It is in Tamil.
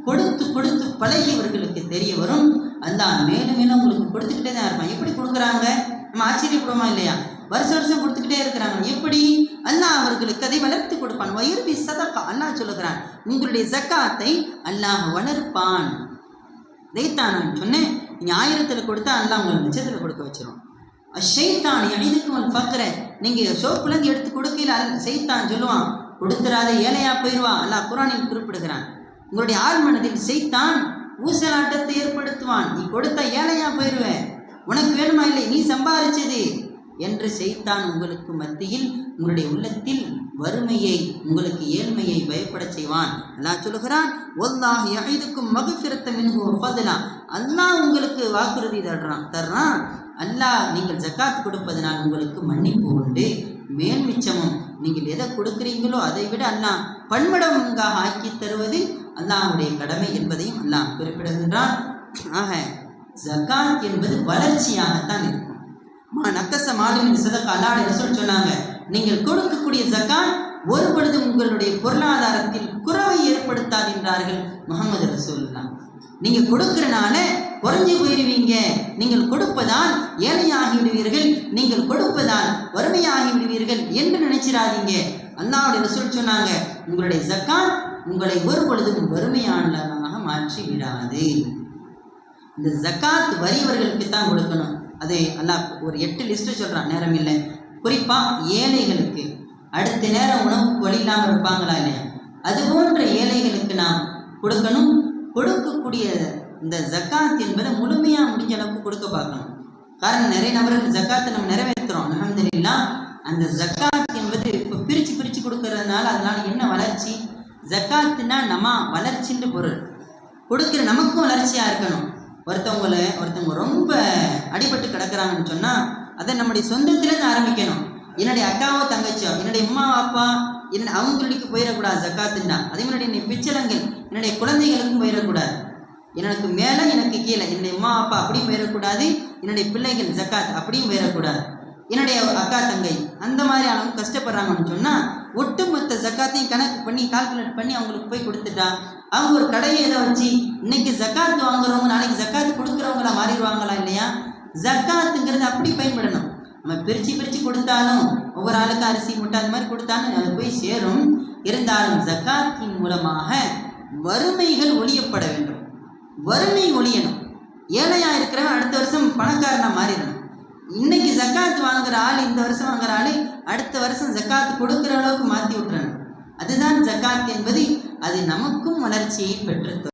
கொடுத்து கொடுத்து பழகியவர்களுக்கு தெரிய வரும், அல்லாஹ் மேலும் மேலும் உங்களுக்கு கொடுத்துக்கிட்டே தான் இருப்பான். எப்படி கொடுக்குறாங்க? நம்ம ஆச்சரியப்படுவோமா இல்லையா? வருஷம் வருஷம் கொடுத்துக்கிட்டே இருக்கிறாங்க. எப்படி? அல்லாஹ் அவர்களுக்கு அதை வளர்த்து கொடுப்பான். வயிறு சதக்கா, அல்லாஹ் சொல்லுகிறான், உங்களுடைய ஜக்காத்தை அல்லாஹ் வளர்ப்பான். இதைத்தான் நான் சொன்னேன், நீங்கள் 1000 கொடுத்தா அல்லாஹ் உங்களை லட்சத்தில் கொடுக்க வச்சிரும். ஷைத்தான் இதுக்கு ஒரு ஃபக்ர, நீங்கள் சோப்புலேருந்து எடுத்து கொடுக்கல, சைத்தான் சொல்லுவான், கொடுத்துறாத ஏழையா போயிடுவான். அல்லாஹ் குர்ஆனில் குறிப்பிடுகிறான். உங்களுடைய ஆள் மனதில் சைத்தான் ஊசலாட்டத்தை ஏற்படுத்துவான். நீ கொடுத்தா ஏழையா போயிடுவேன், உனக்கு வேணுமா இல்லை, நீ சம்பாதிச்சது என்று சைத்தான் உங்களுக்கு மத்தியில் உங்களுடைய உள்ளத்தில் வறுமையை, உங்களுக்கு ஏழ்மையை பயப்பட செய்வான். அல்லாஹ் சொல்லுகிறான், வல்லாஹ் யஇதுக்கும் மக்ஃபிரத்த மின்ஹு வ ஃபத்லா, அல்லாஹ் உங்களுக்கு வாக்குறுதி தர்றான். அல்லாஹ் நீங்கள் ஜக்காத் கொடுப்பதனால் உங்களுக்கு மன்னிப்பு உண்டு, மேல் மிச்சமும் நீங்கள் எதை கொடுக்குறீங்களோ அதை விட அல்லாஹ் பன்மடங்காக ஆக்கி தருவது அல்லாஹ்வுடைய கடமை என்பதையும் அல்லாஹ் குறிப்பிடுகின்றான். ஆக ஜக்காத் என்பது வளர்ச்சியாகத்தான் இருக்கும். நக்கச மாலுமின் சதக்கா, அல்லாஹ்வுடைய ரசூல் சொன்னாங்க, நீங்கள் கொடுக்கக்கூடிய ஜக்காத் ஒரு பொழுதும் உங்களுடைய பொருளாதாரத்தில் குறைவை ஏற்படுத்தாது என்றார்கள் முஹம்மது ரசூலுல்லாஹ். நீங்கள் கொடுக்கிறனால குறைஞ்சி போயிடுவீங்க, நீங்கள் கொடுப்பதால் ஏழையாகி விடுவீர்கள், நீங்கள் கொடுப்பதால் வறுமையாகி விடுவீர்கள் என்று நினைச்சிடாதீங்க. அல்லாஹ்வுடைய ரசூல் சொன்னாங்க, உங்களுடைய ஜக்காத் உங்களை ஒரு பொழுதும் வறுமையானதாக மாற்றி விடாது. இந்த ஜக்காத் வறியவர்களுக்கு தான் கொடுக்கணும். அது அல்லாஹ் ஒரு 8 லிஸ்ட்டு சொல்கிறான், நேரம் இல்லை. குறிப்பாக ஏழைகளுக்கு, அடுத்த நேரம் உணவுக்கு வழி இல்லாமல் இருப்பாங்களா இல்லையா, அது போன்ற ஏழைகளுக்கு நாம் கொடுக்கணும். கொடுக்கக்கூடிய இந்த ஜக்காத் என்பதை முழுமையாக முடிஞ்ச அளவுக்கு கொடுக்க பார்க்கணும். காரணம், நிறைய நபர்கள் ஜக்காத்தை நம்ம நிறைவேற்றுறோம், அல்ஹம்துலில்லாஹ். அந்த ஜக்காத் என்பது இப்போ பிரித்து கொடுக்கறதுனால அதனால் என்ன வளர்ச்சி? ஜக்காத்துனா நம்ம வளர்ச்சின்ற பொருள். கொடுக்குற நமக்கும் வளர்ச்சியாக இருக்கணும். ஒருத்தவங்க ரொம்ப அடிபட்டு கிடக்கிறாங்கன்னு சொன்னால் அதை நம்முடைய சொந்தத்திலேருந்து ஆரம்பிக்கணும். என்னுடைய அக்காவோ தங்கச்சியோ, என்னுடைய அம்மா அப்பா, அவங்களுக்கு போயிடக்கூடாது ஜக்காத்துன்னா. அதே மாதிரி என்னுடைய பிச்சலங்கள் என்னுடைய குழந்தைகளுக்கும் போயிடக்கூடாது. எனக்கு மேலே எனக்கு கீழே என்னுடைய அம்மா அப்பா அப்படியும் போயிடக்கூடாது, என்னுடைய பிள்ளைகள் ஜக்காத் அப்படியும் போயிடக்கூடாது. என்னுடைய அக்கா தங்கை அந்த மாதிரி அளவு கஷ்டப்படுறாங்கன்னு சொன்னால் ஒட்டுமொத்த ஜக்காத்தையும் கணக்கு பண்ணி கால்குலேட் பண்ணி அவங்களுக்கு போய் கொடுத்துட்டா, அவங்க ஒரு கடையை இதை வச்சு இன்னைக்கு ஜக்காத்து வாங்குறவங்க நாளைக்கு ஜக்காத்து கொடுக்குறவங்களா மாறிடுவாங்களா இல்லையா? ஜக்காத்துங்கிறது அப்படி பயன்படணும். நம்ம பிரித்து கொடுத்தாலும் ஒவ்வொரு ஆளுக்கு அரிசி முட்டை அது மாதிரி கொடுத்தாலும் அது போய் சேரும். இருந்தாலும் ஜக்காத்தின் மூலமாக வறுமைகள் ஒழியப்பட வேண்டும். வறுமை ஒழியணும். ஏழையாக இருக்கிறவன் அடுத்த வருஷம் பணக்காரனாக மாறிடணும். இன்னைக்கு ஜக்காத்து வாங்குற ஆள் இந்த வருஷம் வாங்குற ஆள் அடுத்த வருஷம் ஜக்காத்து கொடுக்குற அளவுக்கு மாற்றி விட்டுறணும். அதுதான் ஜக்காத் என்பது. அது நமக்கும் வளர்ச்சியை பெற்று